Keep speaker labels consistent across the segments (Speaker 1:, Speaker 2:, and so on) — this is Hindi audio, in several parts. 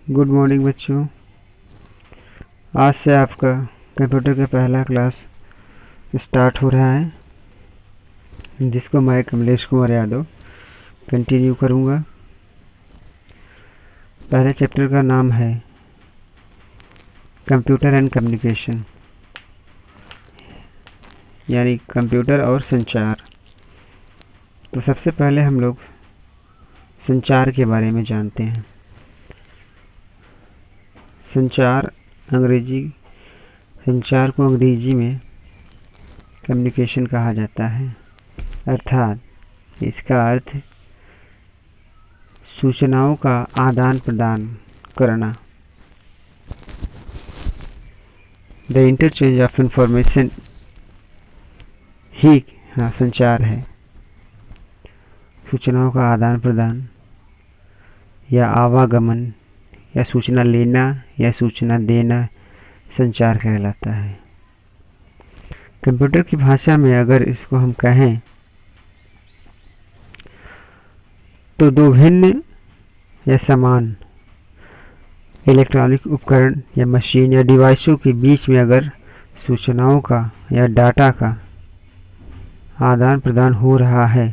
Speaker 1: गुड मॉर्निंग बच्चों। आज से आपका कंप्यूटर का पहला क्लास स्टार्ट हो रहा है, जिसको मैं कमलेश कुमार यादव कंटिन्यू करूँगा। पहले चैप्टर का नाम है कंप्यूटर एंड कम्युनिकेशन, यानी कंप्यूटर और संचार। तो सबसे पहले हम लोग संचार के बारे में जानते हैं। संचार को अंग्रेजी में कम्युनिकेशन कहा जाता है, अर्थात इसका अर्थ सूचनाओं का आदान प्रदान करना। द इंटरचेंज ऑफ इंफॉर्मेशन ही संचार है। सूचनाओं का आदान प्रदान या आवागमन या सूचना लेना या सूचना देना संचार कहलाता है। कंप्यूटर की भाषा में अगर इसको हम कहें तो दो भिन्न या समान इलेक्ट्रॉनिक उपकरण या मशीन या डिवाइसों के बीच में अगर सूचनाओं का या डाटा का आदान प्रदान हो रहा है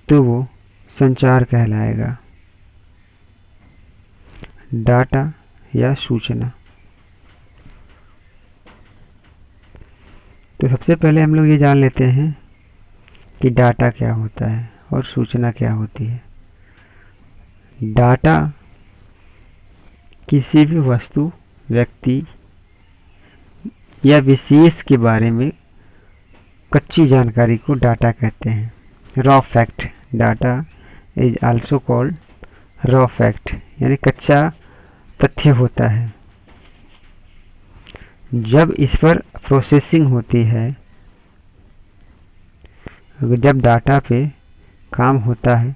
Speaker 1: तो वो संचार कहलाएगा। डाटा या सूचना। तो सबसे पहले हम लोग ये जान लेते हैं कि डाटा क्या होता है और सूचना क्या होती है। डाटा किसी भी वस्तु, व्यक्ति या विशेष के बारे में कच्ची जानकारी को डाटा कहते हैं। Raw fact. Data is also called raw fact, यानी कच्चा तथ्य होता है। जब इस पर प्रोसेसिंग होती है, जब डाटा पे काम होता है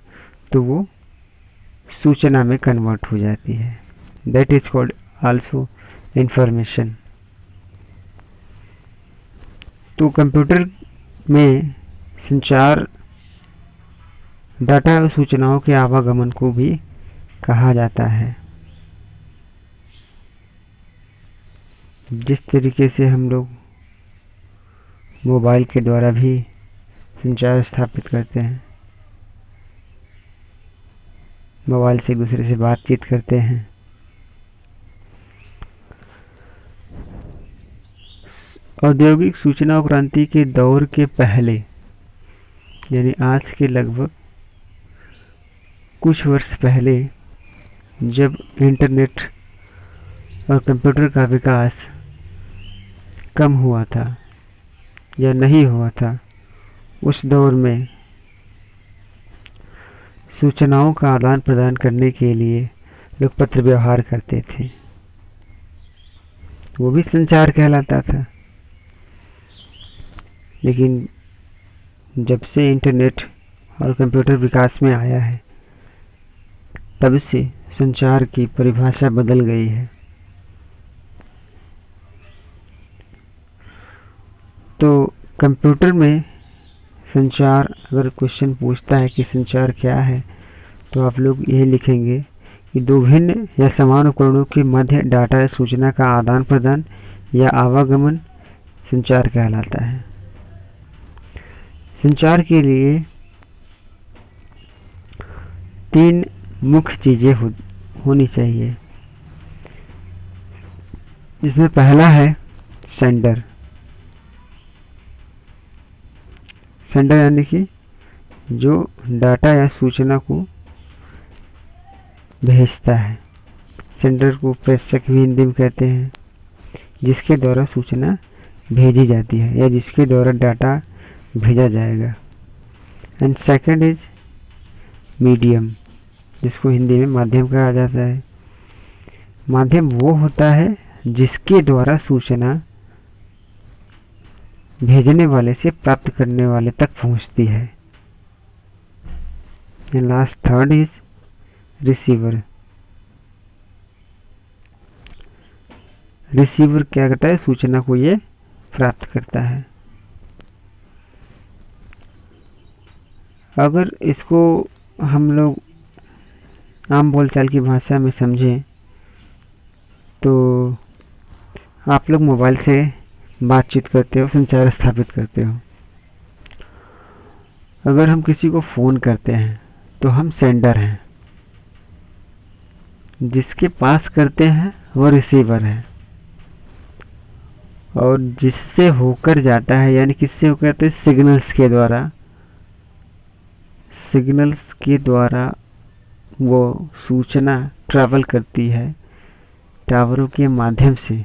Speaker 1: तो वो सूचना में कन्वर्ट हो जाती है। That is called also information. तो कंप्यूटर में संचार डाटा और सूचनाओं के आवागमन को भी कहा जाता है। जिस तरीके से हम लोग मोबाइल के द्वारा भी संचार स्थापित करते हैं, मोबाइल से एक दूसरे से बातचीत करते हैं, औद्योगिक सूचना क्रांति के दौर के पहले, यानी आज के लगभग कुछ वर्ष पहले, जब इंटरनेट और कंप्यूटर का विकास कम हुआ था या नहीं हुआ था, उस दौर में सूचनाओं का आदान प्रदान करने के लिए लोग पत्र व्यवहार करते थे। वो भी संचार कहलाता था। लेकिन जब से इंटरनेट और कंप्यूटर विकास में आया है, तब से संचार की परिभाषा बदल गई है। तो कंप्यूटर में संचार, अगर क्वेश्चन पूछता है कि संचार क्या है, तो आप लोग यही लिखेंगे कि दो भिन्न या समान उपकरणों के मध्य डाटा या सूचना का आदान प्रदान या आवागमन संचार कहलाता है। संचार के लिए तीन मुख्य चीज़ें होनी चाहिए, जिसमें पहला है सेंडर। सेंडर यानी कि जो डाटा या सूचना को भेजता है। सेंडर को प्रेषक भी हिंदी में कहते हैं, जिसके द्वारा सूचना भेजी जाती है या जिसके द्वारा डाटा भेजा जाएगा। एंड सेकंड इज मीडियम, जिसको हिंदी में माध्यम कहा जाता है। माध्यम वो होता है जिसके द्वारा सूचना भेजने वाले से प्राप्त करने वाले तक पहुंचती है। And last third is receiver. Receiver क्या करता है? सूचना को ये प्राप्त करता है। अगर इसको हम लोग आम बोलचाल की भाषा में समझें तो आप लोग मोबाइल से बातचीत करते हो, संचार स्थापित करते हो। अगर हम किसी को फ़ोन करते हैं तो हम सेंडर हैं, जिसके पास करते हैं वो रिसीवर है, और जिससे होकर जाता है यानी किससे होकर जाता है, सिग्नल्स के द्वारा वो सूचना ट्रैवल करती है टावरों के माध्यम से।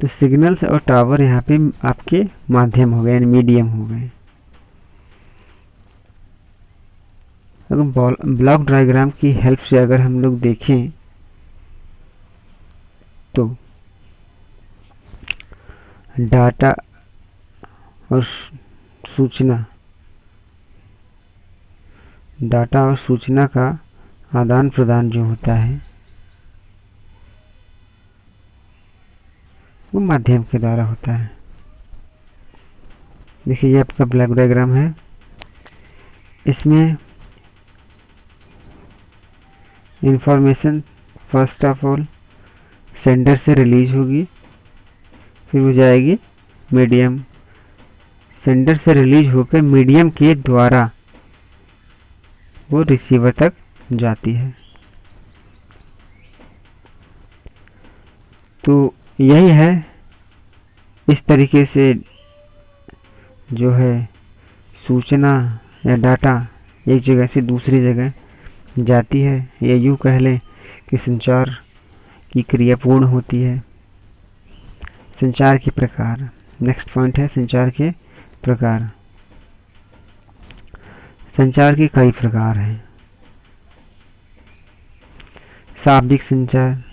Speaker 1: तो सिग्नल्स और टावर यहाँ पे आपके माध्यम हो गए यानी मीडियम हो गए। अगर ब्लॉक डायग्राम की हेल्प से अगर हम लोग देखें तो डाटा और सूचना का आदान प्रदान जो होता है वो माध्यम के द्वारा होता है। देखिए ये आपका ब्लॉक डायग्राम है। इसमें information first of all sender से रिलीज होगी, फिर वो जाएगी मीडियम, सेंडर से रिलीज होकर मीडियम के द्वारा वो रिसीवर तक जाती है। तो यही है, इस तरीके से जो है सूचना या डाटा एक जगह से दूसरी जगह जाती है, या यूँ कह लें कि संचार की क्रिया पूर्ण होती है। संचार के प्रकार, नेक्स्ट पॉइंट है संचार के प्रकार। संचार के कई प्रकार हैं। शाब्दिक संचार,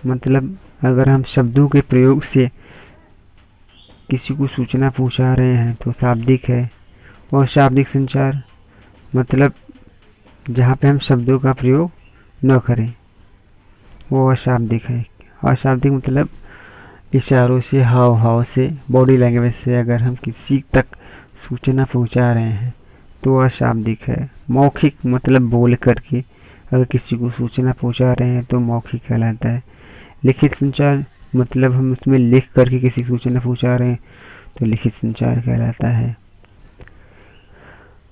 Speaker 1: मतलब अगर हम शब्दों के प्रयोग से किसी को सूचना पहुंचा रहे हैं तो शाब्दिक है। और शाब्दिक संचार मतलब जहाँ पे हम शब्दों का प्रयोग न करें वो अशाब्दिक है। अशाब्दिक मतलब इशारों से, हाव भाव से, बॉडी लैंग्वेज से अगर हम किसी तक सूचना पहुंचा रहे हैं तो अशाब्दिक है। मौखिक मतलब बोल करके अगर किसी को सूचना पहुंचा रहे हैं तो मौखिक कहलाता है। लिखित संचार मतलब हम उसमें लिख करके किसी को सूचना पहुंचा रहे हैं तो लिखित संचार कहलाता है।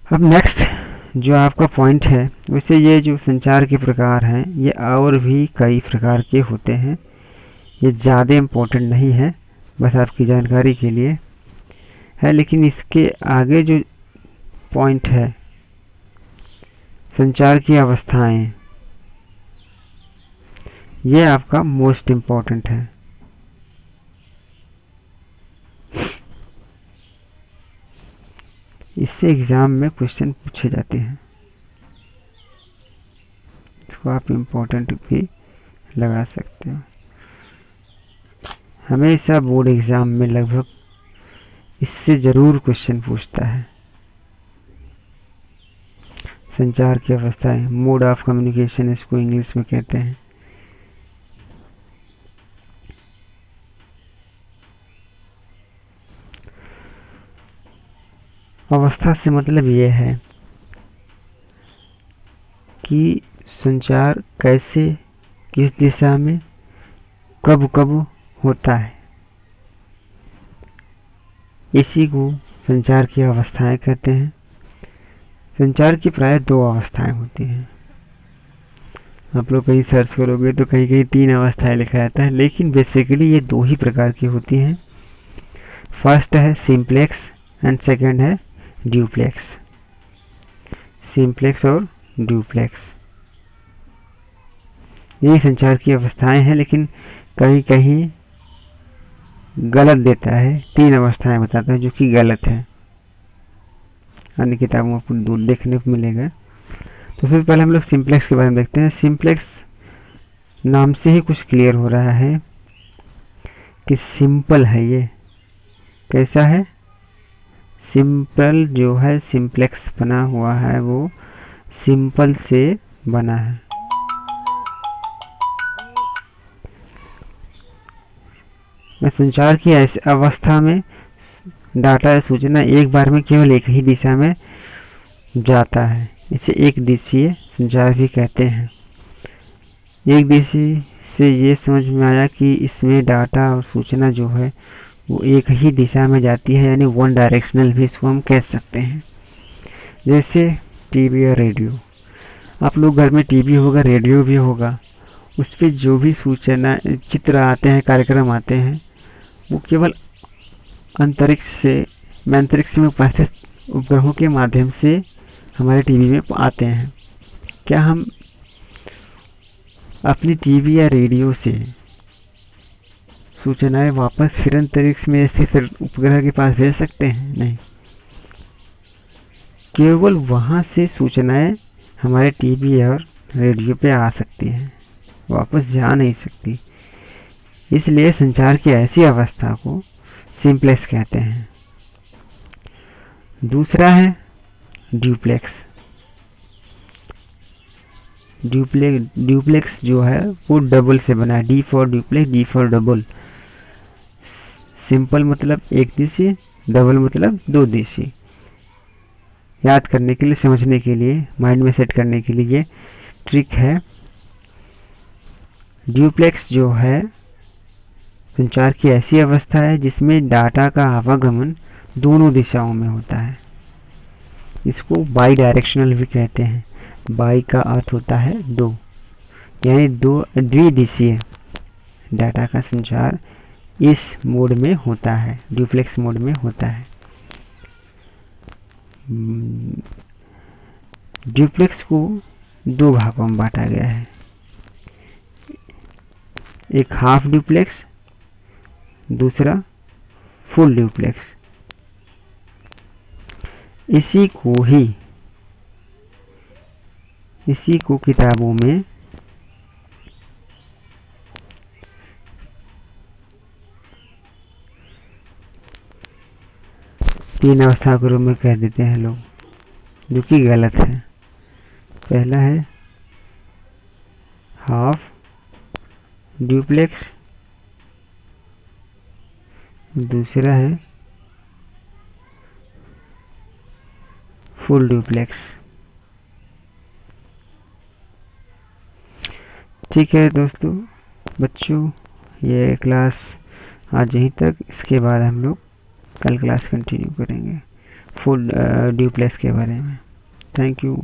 Speaker 1: अब नेक्स्ट जो आपका पॉइंट है, वैसे ये जो संचार के प्रकार हैं ये और भी कई प्रकार के होते हैं, ये ज़्यादा इम्पोर्टेंट नहीं है, बस आपकी जानकारी के लिए है। लेकिन इसके आगे जो पॉइंट है संचार की अवस्थाएं, ये आपका मोस्ट इम्पोर्टेंट है। इससे एग्ज़ाम में क्वेश्चन पूछे जाते हैं, इसको आप इम्पोर्टेंट भी लगा सकते हो। हमेशा बोर्ड एग्ज़ाम में लगभग इससे ज़रूर क्वेश्चन पूछता है। संचार की अवस्थाएं, मोड ऑफ कम्युनिकेशन इसको इंग्लिश में कहते हैं। अवस्था से मतलब ये है कि संचार कैसे, किस दिशा में, कब कब होता है, इसी को संचार की अवस्थाएं कहते हैं। संचार की प्राय 2 अवस्थाएं होती हैं। आप लोग कहीं सर्च करोगे तो कहीं कहीं 3 अवस्थाएं लिखा जाता है, लेकिन बेसिकली ये 2 ही प्रकार की होती हैं। फर्स्ट है सिंप्लेक्स एंड सेकंड है ड्यूप्लेक्स। सिंप्लेक्स और ड्यूप्लेक्स ये संचार की अवस्थाएं हैं, लेकिन कहीं कहीं गलत देता है, 3 अवस्थाएं बताता है जो कि गलत है। अन्य किताबों को देखने को मिलेगा। तो फिर पहले हम लोग सिंप्लेक्स के बारे में देखते हैं। सिंप्लेक्स नाम से ही कुछ क्लियर हो रहा है कि सिंपल है। ये कैसा है? सिंपल जो है, सिंप्लेक्स बना हुआ है वो सिंपल से बना है। संचार की ऐसी अवस्था में डाटा या सूचना एक बार में केवल एक ही दिशा में जाता है, इसे एक दिशीय संचार भी कहते हैं। एक दिशी से ये समझ में आया कि इसमें डाटा और सूचना जो है वो एक ही दिशा में जाती है, यानी वन डायरेक्शनल भी इसको हम कह सकते हैं। जैसे टीवी और रेडियो, आप लोग घर में टीवी होगा, रेडियो भी होगा, उस पर जो भी सूचना चित्र आते हैं, कार्यक्रम आते हैं, वो केवल अंतरिक्ष में उपस्थित उपग्रहों के माध्यम से हमारे टीवी में आते हैं। क्या हम अपनी टीवी या रेडियो से सूचनाएं वापस फिर अंतरिक्ष में स्थित उपग्रह के पास भेज सकते हैं? नहीं, केवल वहाँ से सूचनाएं हमारे टीवी और रेडियो पे आ सकती हैं, वापस जा नहीं सकती। इसलिए संचार की ऐसी अवस्था को सिंप्लेक्स कहते हैं। दूसरा है ड्यूप्लेक्स। ड्यूप्लेक्स जो है वो डबल से बना है, D for duplex, D for double. Simple मतलब एक दिशी, डबल मतलब दो दिशी। याद करने के लिए, समझने के लिए, माइंड में सेट करने के लिए ये ट्रिक है। ड्यूप्लेक्स जो है संचार की ऐसी अवस्था है जिसमें डाटा का आवागमन दोनों दिशाओं में होता है। इसको बाई डायरेक्शनल भी कहते हैं। बाई का अर्थ होता है दो, यानी दो द्विदिशीय डाटा का संचार इस मोड में होता है, ड्यूप्लेक्स मोड में होता है। ड्यूप्लेक्स को दो भागों में बांटा गया है, एक हाफ ड्यूप्लेक्स, दूसरा फुल ड्यूप्लेक्स। इसी को किताबों में तीन अवस्था के रूप में कह देते हैं लोग, जो कि गलत है। पहला है हाफ ड्यूप्लेक्स, दूसरा है फुल ड्यूप्लेक्स। ठीक है दोस्तों, बच्चों, ये क्लास आज यहीं तक। इसके बाद हम लोग कल क्लास कंटिन्यू करेंगे फुल ड्यूप्लेक्स के बारे में। Thank you.